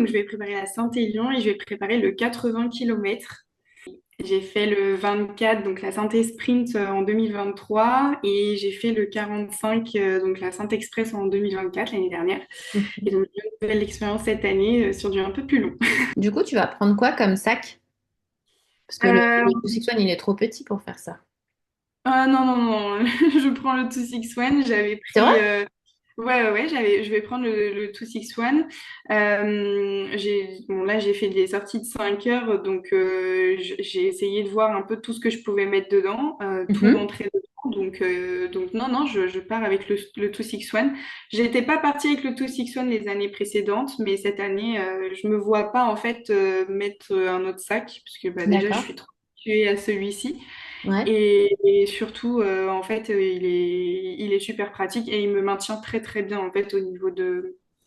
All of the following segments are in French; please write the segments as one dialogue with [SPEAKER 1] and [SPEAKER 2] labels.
[SPEAKER 1] donc je vais préparer la Saint-Élion et je vais préparer le 80 km. J'ai fait le 24, donc la Saint Sprint en 2023 et j'ai fait le 45, donc la Saint Express en 2024, l'année dernière. Et
[SPEAKER 2] Mhm.
[SPEAKER 1] donc, j'ai une nouvelle expérience cette année sur du un peu plus long.
[SPEAKER 2] Du coup, tu vas prendre quoi comme sac? Parce que
[SPEAKER 1] Euh,
[SPEAKER 2] le 261, il est trop petit pour faire ça.
[SPEAKER 1] non, non, non, je prends le 261. J'avais
[SPEAKER 2] C'est vrai?
[SPEAKER 1] pris. Ouais, ouais, ouais, je vais prendre le 261. Bon, là, j'ai fait des sorties de 5 heures, donc j'ai essayé de voir un peu tout ce que je pouvais mettre dedans, tout
[SPEAKER 2] Mhm.
[SPEAKER 1] rentrer dedans. Donc non, non, je pars avec le 261. J'étais pas partie avec le 261 les années précédentes, mais cette année, je me vois pas en fait mettre un autre sac, parce que bah, déjà, je
[SPEAKER 2] D'accord.
[SPEAKER 1] suis trop habituée à celui-ci.
[SPEAKER 2] Ouais.
[SPEAKER 1] Et surtout, en fait, il est super pratique et il me maintient très très bien en fait au niveau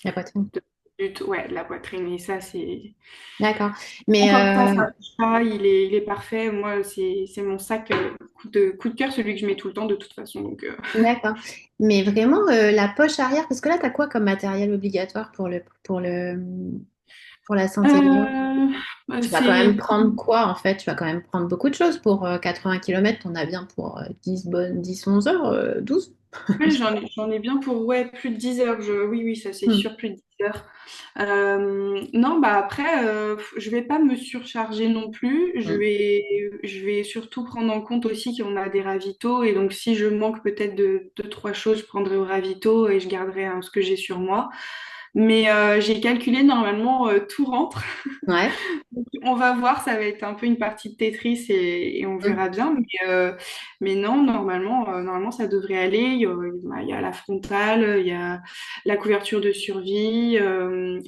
[SPEAKER 2] La poitrine.
[SPEAKER 1] ouais, de la poitrine. Et ça, c'est
[SPEAKER 2] D'accord. Mais
[SPEAKER 1] important, ça bouge pas, il est parfait. Moi, c'est mon sac coup de cœur, celui que je mets tout le temps de toute façon.
[SPEAKER 2] d'accord. Mais vraiment, la poche arrière, parce que là, tu as quoi comme matériel obligatoire pour la Saint-Élion?
[SPEAKER 1] Euh,
[SPEAKER 2] Tu vas quand même
[SPEAKER 1] c'est
[SPEAKER 2] prendre quoi en fait? Tu vas quand même prendre beaucoup de choses pour 80 km. On a bien pour 10 11 heures, 12.
[SPEAKER 1] Ouais, j'en ai bien pour ouais, plus de 10 heures. Oui, oui, ça c'est
[SPEAKER 2] Hmm.
[SPEAKER 1] sûr, plus de 10 heures. Non, bah après, je vais pas me surcharger non plus.
[SPEAKER 2] Hmm.
[SPEAKER 1] Je vais surtout prendre en compte aussi qu'on a des ravitaux. Et donc, si je manque peut-être de deux, trois choses, je prendrai au ravito et je garderai hein, ce que j'ai sur moi. Mais j'ai calculé, normalement, tout rentre.
[SPEAKER 2] Ouais.
[SPEAKER 1] On va voir, ça va être un peu une partie de Tetris et on
[SPEAKER 2] Hmm.
[SPEAKER 1] verra bien. Mais non, normalement, normalement, ça devrait aller. Il y a la frontale, il y a la couverture de survie.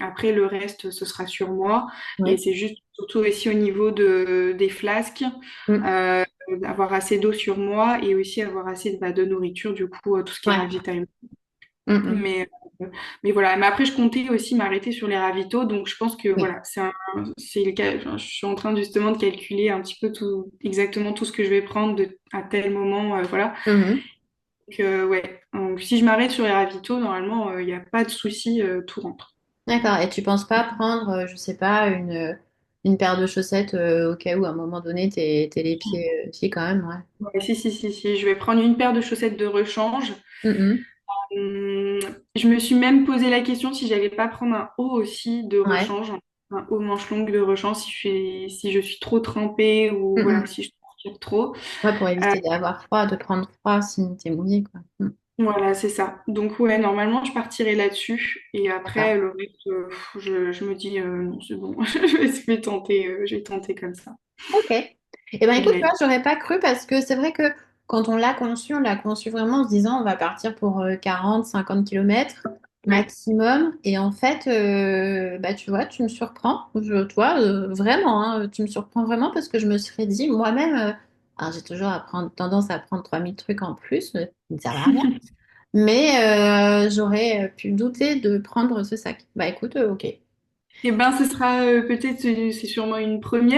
[SPEAKER 1] Après, le reste, ce sera sur moi. Et
[SPEAKER 2] Ouais.
[SPEAKER 1] c'est juste surtout aussi au niveau des flasques,
[SPEAKER 2] Hmm.
[SPEAKER 1] euh, avoir assez d'eau sur moi et aussi avoir assez de nourriture, du coup, tout ce qui est
[SPEAKER 2] Ouais.
[SPEAKER 1] ravitaillement.
[SPEAKER 2] Hmm, hmm.
[SPEAKER 1] Mais, euh, mais voilà, mais après je comptais aussi m'arrêter sur les ravitaux, donc je pense que
[SPEAKER 2] Oui.
[SPEAKER 1] voilà, c'est le cas. Enfin, je suis en train justement de calculer un petit peu tout, exactement tout ce que je vais prendre à tel moment, voilà.
[SPEAKER 2] Mhm.
[SPEAKER 1] Ouais, donc si je m'arrête sur les ravitaux, normalement il n'y a pas de souci, tout rentre.
[SPEAKER 2] D'accord. Et tu penses pas prendre, je sais pas, une paire de chaussettes au cas où à un moment donné, t'es les pieds quand même, ouais.
[SPEAKER 1] Ouais, si, si, si, si, je vais prendre une paire de chaussettes de rechange.
[SPEAKER 2] Mhm.
[SPEAKER 1] Hum, je me suis même posé la question si j'allais pas prendre un haut aussi de
[SPEAKER 2] Ouais.
[SPEAKER 1] rechange, un haut manche longue de rechange si je suis trop trempée ou voilà,
[SPEAKER 2] Mhm.
[SPEAKER 1] si je transpire trop.
[SPEAKER 2] Ouais, pour
[SPEAKER 1] Euh,
[SPEAKER 2] éviter d'avoir froid, de prendre froid si t'es mouillé, quoi. Hmm.
[SPEAKER 1] voilà, c'est ça. Donc ouais, normalement je partirai là-dessus et
[SPEAKER 2] D'accord.
[SPEAKER 1] après le reste, je me dis non, c'est bon, je vais tenter comme ça.
[SPEAKER 2] Ok. Eh ben écoute, tu
[SPEAKER 1] Ouais.
[SPEAKER 2] vois, j'aurais pas cru parce que c'est vrai que quand on l'a conçu vraiment en se disant on va partir pour 40, 50 kilomètres
[SPEAKER 1] Ouais.
[SPEAKER 2] maximum. Et en fait, bah tu vois, tu me surprends. Toi, vraiment, hein, tu me surprends vraiment parce que je me serais dit moi-même, alors j'ai toujours tendance à prendre 3000 trucs en plus, ça ne sert à rien. Mais j'aurais pu douter de prendre ce sac. Bah écoute, ok.
[SPEAKER 1] Et ben ce sera peut-être c'est sûrement une première.